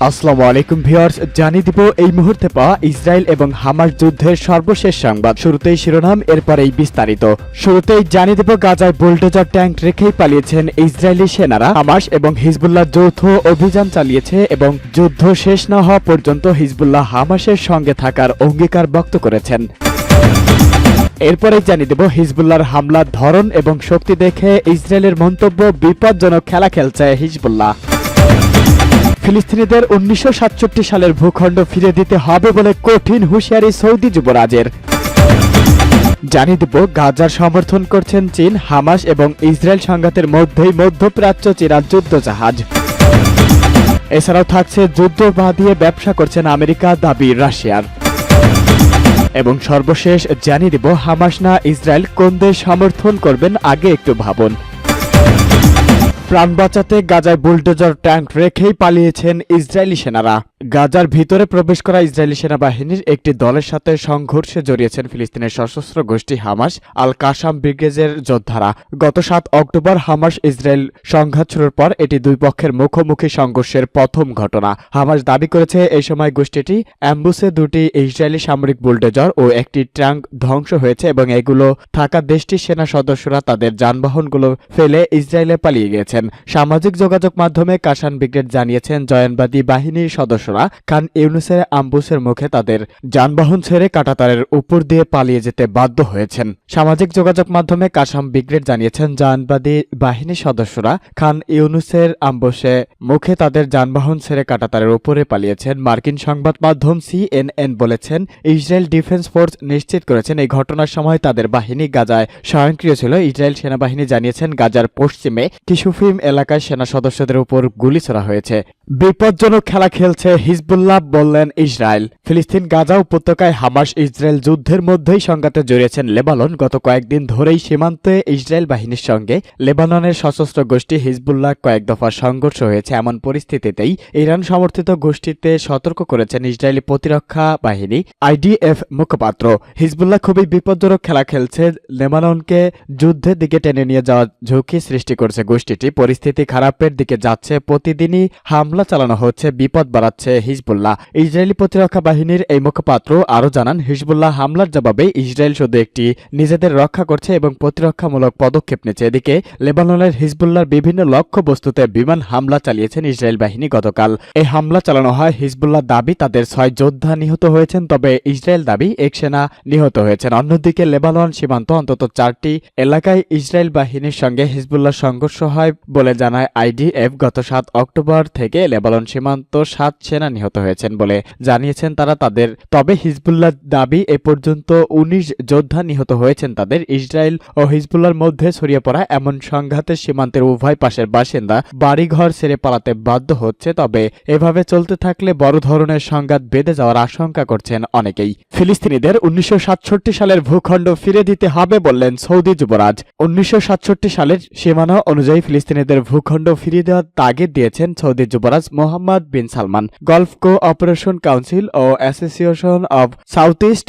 আসসালামু আলাইকুম ভিউয়ার্স, জানিয়ে দিব এই মুহূর্তে পাওয়া ইসরায়েল এবং হামাস যুদ্ধের সর্বশেষ সংবাদ। শুরুতেই শিরোনাম, এরপরেই বিস্তারিত। শুরুতেই জানিয়ে দেব, গাজায় বুলডোজার ট্যাঙ্ক রেখেই পালিয়েছেন ইসরায়েলি সেনারা। হামাস এবং হিজবুল্লাহ যৌথ অভিযান চালিয়েছে এবং যুদ্ধ শেষ না হওয়া পর্যন্ত হিজবুল্লাহ হামাসের সঙ্গে থাকার অঙ্গীকার ব্যক্ত করেছেন। এরপরে জানিয়ে দেব, হিজবুল্লাহর হামলার ধরন এবং শক্তি দেখে ইসরায়েলের মন্তব্য, বিপজ্জনক খেলা খেলছে হিজবুল্লাহ। ফিলিস্তিনিদের 1967 সালের ভূখণ্ড ফিরে দিতে হবে বলে কঠিন হুঁশিয়ারি সৌদি যুবরাজের। জানিয়ে দেব, গাজার সমর্থন করছেন চীন। হামাস এবং ইসরায়েল সংঘাতের মধ্যেই মধ্যপ্রাচ্য চীনা যুদ্ধ জাহাজ। এছাড়াও থাকছে, যুদ্ধ বাঁধিয়ে ব্যবসা করছেন আমেরিকা, দাবি রাশিয়ার। এবং সর্বশেষ জানিয়ে দেব, হামাস না ইসরায়েল, কোন দেশ সমর্থন করবেন আগে একটু ভাবুন। প্রাণ বাঁচাতে গাজায় বুলডোজার ট্যাঙ্ক রেখেই পালিয়েছেন ইসরায়েলি সেনারা। গাজার ভিতরে প্রবেশ করা ইসরায়েলি সেনাবাহিনীর একটি দলের সাথে সংঘর্ষে জড়িয়েছেন ফিলিস্তিনের সশস্ত্র গোষ্ঠী হামাস আল কাসাম ব্রিগেডের যোদ্ধারা। গত 7 অক্টোবর হামাস ইসরায়েল সংঘাত শুরুর পর এটি দুই পক্ষের মুখোমুখি সংঘর্ষের প্রথম ঘটনা। হামাস দাবি করেছে, এই সময় গোষ্ঠীটি অ্যাম্বুসে দুটি ইসরায়েলি সামরিক বুলডোজার ও একটি ট্যাঙ্ক ধ্বংস হয়েছে এবং এগুলো থাকা দেশটির সেনা সদস্যরা তাদের যানবাহনগুলো ফেলে ইসরায়েলে পালিয়ে গিয়েছেন। সামাজিক যোগাযোগ মাধ্যমে কাসান ব্রিগেড জানিয়েছেন, জয়নবাদী বাহিনীর সদস্যরা খান ইউনুসের আম্বুসের মুখে তাদের যানবাহন ছেড়ে কাঁটাতারের উপর দিয়ে পালিয়ে যেতে বাধ্য হয়েছেন। সামাজিক যোগাযোগ মাধ্যমে কাসাম ব্রিগেড জানিয়েছেন, জয়নবাদী বাহিনীর সদস্যরা খান ইউনুসের আম্বুসে মুখে তাদের যানবাহন ছেড়ে কাঁটাতারের উপরে পালিয়েছেন। মার্কিন সংবাদ মাধ্যম CNN বলেছেন, ইসরায়েল ডিফেন্স ফোর্স নিশ্চিত করেছেন এই ঘটনার সময় তাদের বাহিনী গাজায় স্বয়ংক্রিয় ছিল। ইসরায়েল সেনাবাহিনী জানিয়েছেন, গাজার পশ্চিমে কিশুফিম এলাকায় সেনা সদস্যদের উপর গুলি ছোড়া হয়েছে। বিপজ্জনক খেলা খেলছে হিজবুল্লাহ, বললেন ইসরায়েল। ফিলিস্তিন গাজা উপত্যকায় হামাস ইসরায়েল যুদ্ধের মধ্যেই সংঘাতে জড়িয়েছেন লেবানন। গত কয়েকদিন ধরেই সীমান্তে ইসরায়েল বাহিনীর সঙ্গে লেবাননের সশস্ত্র গোষ্ঠী হিজবুল্লাহ কয়েক দফা সংঘর্ষ হয়েছে। এমন পরিস্থিতিতেই ইরান সমর্থিত গোষ্ঠীতে সতর্ক করেছেন ইসরায়েলি প্রতিরক্ষা বাহিনী IDF মুখপাত্র। হিজবুল্লাহ খুবই বিপজ্জনক খেলা খেলছে, লেবাননকে যুদ্ধের দিকে টেনে নিয়ে যাওয়ার ঝুঁকি সৃষ্টি করছে গোষ্ঠীটি। পরিস্থিতি খারাপের দিকে যাচ্ছে, প্রতিদিনই হামলা চালানো হচ্ছে, বিপদ বাড়াচ্ছে হিজবুল্লাহ। ইসরায়েলি প্রতিরক্ষা বাহিনীর এই মুখপাত্র আরও জানান, হিজবুল্লাহ হামলার জবাবে ইসরায়েল শুধু একটি নিজেদের রক্ষা করছে এবং প্রতিরক্ষামূলক পদক্ষেপ নিচ্ছে। এদিকে লেবাননের হিজবুল্লাহর বিভিন্ন লক্ষ্যবস্তুতে বিমান হামলা চালিয়েছেন ইসরায়েল বাহিনী। গতকাল এই হামলা চালানো হয়। হিজবুল্লাহ দাবি তাদের 6 যোদ্ধা নিহত হয়েছেন, তবে ইসরায়েল দাবি 1 সেনা নিহত হয়েছেন। অন্যদিকে লেবানন সীমান্ত অন্তত 4টি এলাকায় ইসরায়েল বাহিনীর সঙ্গে হিজবুল্লাহ সংঘর্ষ হয় বলে জানায় IDF। গত 7 অক্টোবর থেকে লেবানন সীমান্ত 7 সেনা নিহত হয়েছেন বলে জানিয়েছেন তারা। তবে হিজবুল্লাহ দাবি এ পর্যন্ত 19 যোদ্ধা নিহত হয়েছেন তাদের। ইসরায়েল ও হিজবুল্লাহর মধ্যে ছড়িয়ে পড়া এমন সংঘাতে সীমান্তের উভয় পাশের বাসিন্দা বাড়িঘর ছেড়ে পালাতে বাধ্য হচ্ছে। তবে এভাবে চলতে থাকলে বড় ধরনের সংঘাত বেঁধে যাওয়ার আশঙ্কা করছেন অনেকেই। ফিলিস্তিনিদের 1967 সালের ভূখণ্ড ফিরে দিতে হবে বললেন সৌদি যুবরাজ। 1967 সালের সীমানা অনুযায়ী ফিলিস্তিনিদের ভূখণ্ড ফিরিয়ে দেওয়ার তাগিদ দিয়েছেন সৌদি যুবরাজ Mohammed bin Salman. Gulf Cooperation Council ও Association of South East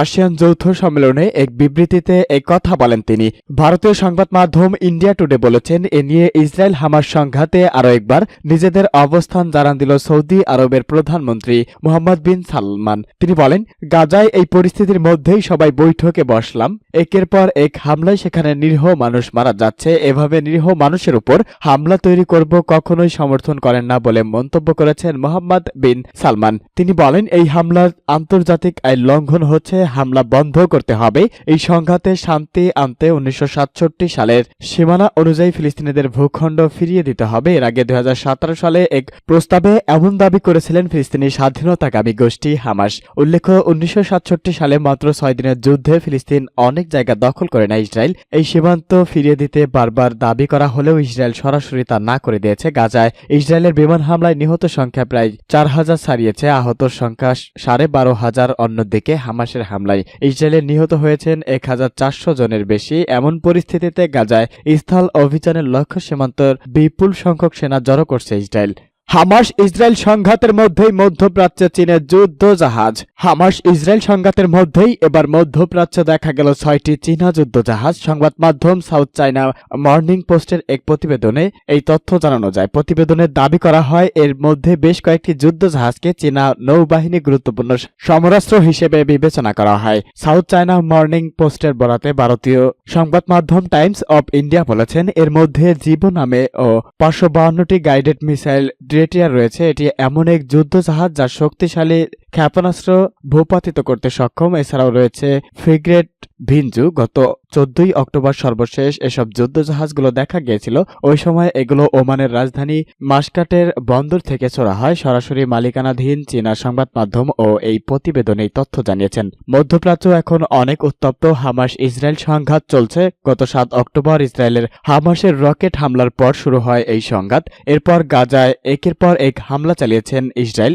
ASEAN যৌথ সম্মেলনে এক বিবৃতিতে এই কথা বলেন তিনি। ভারতীয় সংবাদ মাধ্যম ইন্ডিয়া টুডে বলেছেন, এ নিয়ে ইসরায়েল হামাস সংঘাতে আরও একবার নিজেদের অবস্থান জানান দিল সৌদি আরবের প্রধানমন্ত্রী মোহাম্মদ বিন সালমান। তিনি বলেন, গাজায় এই পরিস্থিতির মধ্যেই সবাই বৈঠকে বসলাম। একের পর এক হামলায় সেখানে নিরীহ মানুষ মারা যাচ্ছে। এভাবে নিরীহ মানুষের উপর হামলা তৈরি করব কখনোই সমর্থন করেন না বলে মন্তব্য করেছেন মোহাম্মদ বিন সালমান। তিনি বলেন, এই হামলার আন্তর্জাতিক আইন লঙ্ঘন হচ্ছে, হামলা বন্ধ করতে হবে। এই সংঘাতে শান্তি আনতে 1967 সালের সীমানা অনুযায়ী ফিলিস্তিনিদের ভূখণ্ড ফিরিয়ে দিতে হবে। এর আগে 2017 সালে এক প্রস্তাবে এমন দাবি করেছিলেন ফিলিস্তিনি স্বাধীনতাকামী গোষ্ঠী হামাস। উল্লেখ্য, 1967 সালে মাত্র 6 দিনের যুদ্ধে ফিলিস্তিন অনেক জায়গা দখল করে নেয় ইসরায়েল। এই সীমান্ত ফিরিয়ে দিতে বারবার দাবি করা হলেও ইসরায়েল সরাসরি তা না করে দিয়েছে। গাজায় ইসরায়েলের বিমান হামলায় নিহত সংখ্যা প্রায় 4000 ছাড়িয়েছে, আহতর সংখ্যা 12,500। অন্যদিকে হামাসের হামলায় ইসরায়েলের নিহত হয়েছেন 1400 জনের বেশি। এমন পরিস্থিতিতে গাজায় স্থল অভিযানের লক্ষ্য সীমান্তের বিপুল সংখ্যক সেনা জড়ো করছে ইসরায়েল। হামাস ইসরায়েল সংঘাতের মধ্যেই মধ্যপ্রাচ্যে চীনের যুদ্ধ জাহাজ। হামাস ইসরায়েল সংঘাতের মধ্যেই এবার মধ্যপ্রাচ্যে দেখা গেল 6টি চীনা যুদ্ধ জাহাজ। সংবাদ মাধ্যম সাউথ চায়না মর্নিং পোস্টের এক প্রতিবেদনে এই তথ্য জানানো যায়। প্রতিবেদনে দাবি করা হয় এর মধ্যে বেশ কয়েকটি যুদ্ধ জাহাজকে চীনা নৌবাহিনী গুরুত্বপূর্ণ সমরাস্ত্র হিসেবে বিবেচনা করা হয়। সাউথ চায়না মর্নিং পোস্টের বরাতে ভারতীয় সংবাদ মাধ্যম টাইমস অব ইন্ডিয়া বলেছেন এর মধ্যে জীবন নামে ও 552টি গাইডেড মিসাইল ড্রেটিয়ার রয়েছে। এটি এমন এক যুদ্ধ জাহাজ যা শক্তিশালী ক্ষেপণাস্ত্র ভূপাতিত করতে সক্ষম। এছাড়াও রয়েছে ফ্রিগেট ভিনজু। গত 14ই অক্টোবর সর্বশেষ এসব যুদ্ধ জাহাজগুলো দেখা গিয়েছিল। ওই সময় এগুলো ওমানের রাজধানী মাসকাটের বন্দর থেকে ছোড়া হয়। সরাসরি মালিকানাধীন চীনা সংবাদ মাধ্যম ও এই প্রতিবেদনে তথ্য জানিয়েছেন। মধ্যপ্রাচ্য এখন অনেক উত্তপ্ত। হামাস ইসরায়েল সংঘাত চলছে। গত 7 অক্টোবর ইসরায়েলের হামাসের রকেট হামলার পর শুরু হয় এই সংঘাত। এরপর গাজায় একের পর এক হামলা চালিয়েছেন ইসরায়েল।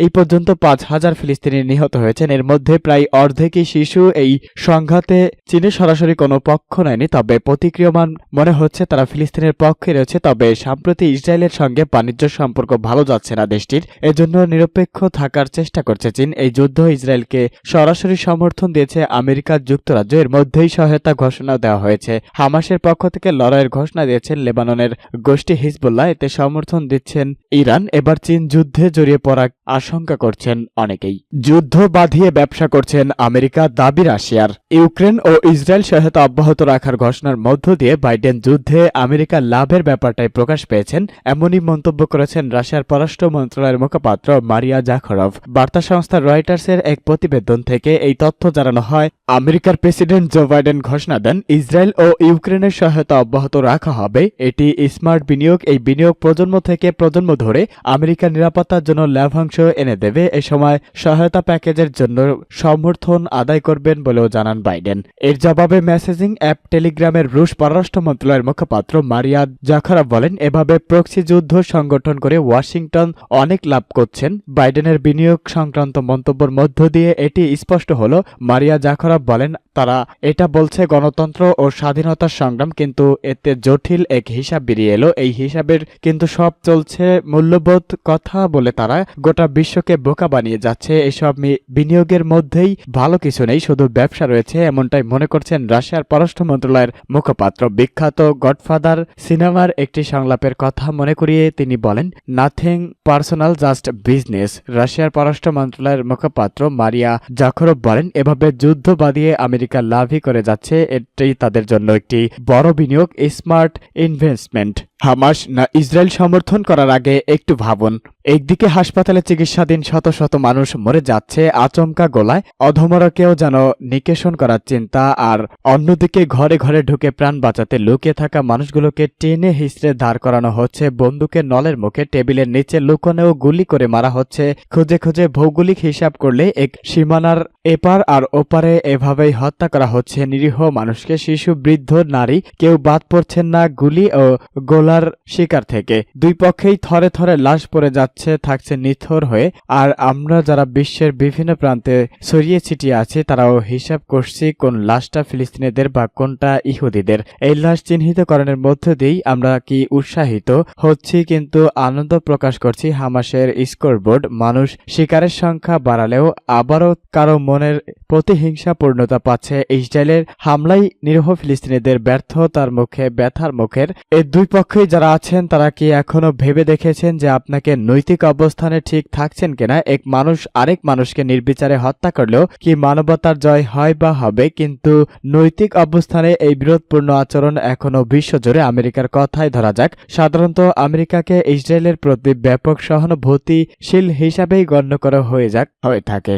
এই পর্যন্ত 5,000 ফিলিস্তিনি নিহত হয়েছেন। এর মধ্যে প্রায় অর্ধেকই শিশু। এই সংঘাতে চীনে সরাসরি কোনো পক্ষ নেয়নি, তবে প্রতিক্রিয়মান মনে হচ্ছে তারা ফিলিস্তিনের পক্ষে রয়েছে। তবে সম্প্রতি ইসরায়েলের সঙ্গে বাণিজ্য সম্পর্ক ভালো যাচ্ছে না দেশটির। এজন্য নিরপেক্ষ থাকার চেষ্টা করছে চীন। এই যুদ্ধ ইসরায়েলকে সরাসরি সমর্থন দিয়েছে আমেরিকা যুক্তরাজ্য। এর মধ্যেই সহায়তা ঘোষণা দেওয়া হয়েছে। হামাসের পক্ষ থেকে লড়াইয়ের ঘোষণা দিয়েছেন লেবাননের গোষ্ঠী হিজবুল্লাহ। এতে সমর্থন দিচ্ছেন ইরান। এবার চীন যুদ্ধে জড়িয়ে পড়ার আশঙ্কা করছেন অনেকেই। যুদ্ধ বাঁধিয়ে ব্যবসা করছেন আমেরিকা, দাবি রাশিয়ার। ইউক্রেন ও ইসরায়েল সহায়তা অব্যাহত রাখার ঘোষণার মধ্য দিয়ে বাইডেন যুদ্ধে আমেরিকার লাভের ব্যাপারটাই প্রকাশ পেয়েছেন, এমনই মন্তব্য করেছেন রাশিয়ার পররাষ্ট্র মন্ত্রণালয়ের মুখপাত্র মারিয়া জাখরভ। বার্তা সংস্থা রয়টার্সের এক প্রতিবেদন থেকে এই তথ্য জানানো হয়। আমেরিকার প্রেসিডেন্ট জো বাইডেন ঘোষণা দেন ইসরায়েল ও ইউক্রেনের সহায়তা অব্যাহত রাখা হবে। এটি স্মার্ট বিনিয়োগ। এই বিনিয়োগ প্রজন্ম থেকে প্রজন্ম ধরে আমেরিকার নিরাপত্তার জন্য লাভাংশ এনে দেবে। এ সময় সহায়তা প্যাকেজের জন্য সমর্থন আদায় করবেন বলেও জানান বাইডেন। এর জবাবে মেসেজিং অ্যাপ টেলিগ্রামের রুশ পররাষ্ট্র মন্ত্রণালয়ের মুখপাত্র মারিয়া জাখরভ বলেন এভাবে প্রক্সি যুদ্ধ সংগঠন করে ওয়াশিংটন অনেক লাভ করছেন। বাইডেনের বিনিয়োগ সংক্রান্ত মন্তব্যের মধ্য দিয়ে এটি স্পষ্ট হল। মারিয়া জাখরভ বলেন তারা এটা বলছে গণতন্ত্র ও স্বাধীনতার সংগ্রাম, কিন্তু এতে জটিল এক হিসাব বেরিয়ে এলো। এই হিসাবের কিন্তু সব চলছে মূল্যবোধ কথা বলে তারা গোটা বিশ্বকে বোকা বানিয়ে যাচ্ছে। এসব বিনিয়োগের মধ্যেই ভালো কিছু নেই, শুধু ব্যবসা রয়েছে, এমনটাই মনে করছেন রাশিয়ার পররাষ্ট্র মন্ত্রণালয়ের মুখপাত্র। বিখ্যাত গডফাদার সিনেমার একটি সংলাপের কথা মনে করিয়ে তিনি বলেন নাথিং পার্সোনাল, জাস্ট বিজনেস। রাশিয়ার পররাষ্ট্র মন্ত্রণালয়ের মুখপাত্র মারিয়া জাখরভ বলেন এভাবে যুদ্ধ বাঁধিয়ে আমেরিকা লাভই করে যাচ্ছে। এটি তাদের জন্য একটি বড় বিনিয়োগ, স্মার্ট ইনভেস্টমেন্ট। হামাস না ইসরায়েল সমর্থন করার আগে একটু ভাবুন। একদিকে হাসপাতালে চিকিৎসাধীন শত শত মানুষ মরে যাচ্ছে আচমকা গোলায়, অধমরাকেও যেন নিকেশন করার চিন্তা, আর অন্যদিকে ঘরে ঘরে ঢুকে প্রাণ বাঁচাতে লুকিয়ে থাকা মানুষগুলোকে টেনে হিঁচড়ে দাঁড় করানো হচ্ছে বন্দুকের নলের মুখে, টেবিলের নিচে লুকোনেও গুলি করে মারা হচ্ছে। খুঁজে খুঁজে ভৌগোলিক হিসাব করলে এক সীমানার এপার আর ওপারে এভাবেই হত্যা করা হচ্ছে নিরীহ মানুষকে। শিশু, বৃদ্ধ, নারী কেউ বাদ পড়ছেন না গুলি ও গোলার শিকার থেকে। দুই পক্ষেই থরে থরে লাশ পড়ে যাচ্ছে, থাকছে নিথর হয়ে। আর আমরা যারা বিশ্বের বিভিন্ন প্রান্তে ছড়িয়ে ছিটিয়ে আছি তারাও হিসাব করছি কোন লাশটা ফিলিস্তিনিদের বা কোনটা ইহুদিদের। এই লাশ চিহ্নিতকরণের মধ্য দিয়েই আমরা কি উৎসাহিত হচ্ছি, কিন্তু আনন্দ প্রকাশ করছি। হামাসের স্কোরবোর্ড মানুষ শিকারের সংখ্যা বাড়ালেও আবারও কারো মনের প্রতিহিংসা পূর্ণতা পাচ্ছে। ইসরায়েলের হামলায় নিরীহ ফিলিস্তিনিদের ব্যর্থতার মুখে, ব্যথার মুখের এই দুই পক্ষে যারা আছেন তারা কি এখনো ভেবে দেখেছেন যে আপনাকে নৈতিক অবস্থানে ঠিক থাকছেন কিনা? এক মানুষ আরেক মানুষকে নির্বিচারে হত্যা করলেও কি মানবতার জয় হয় বা হবে? কিন্তু নৈতিক অবস্থানে এই বিরোধপূর্ণ আচরণ এখনো বিশ্বজুড়ে, আমেরিকার কথাই ধরা যাক, সাধারণত আমেরিকাকে ইসরায়েলের প্রতি ব্যাপক সহানুভূতিশীল হিসাবেই গণ্য করা হয়ে থাকে।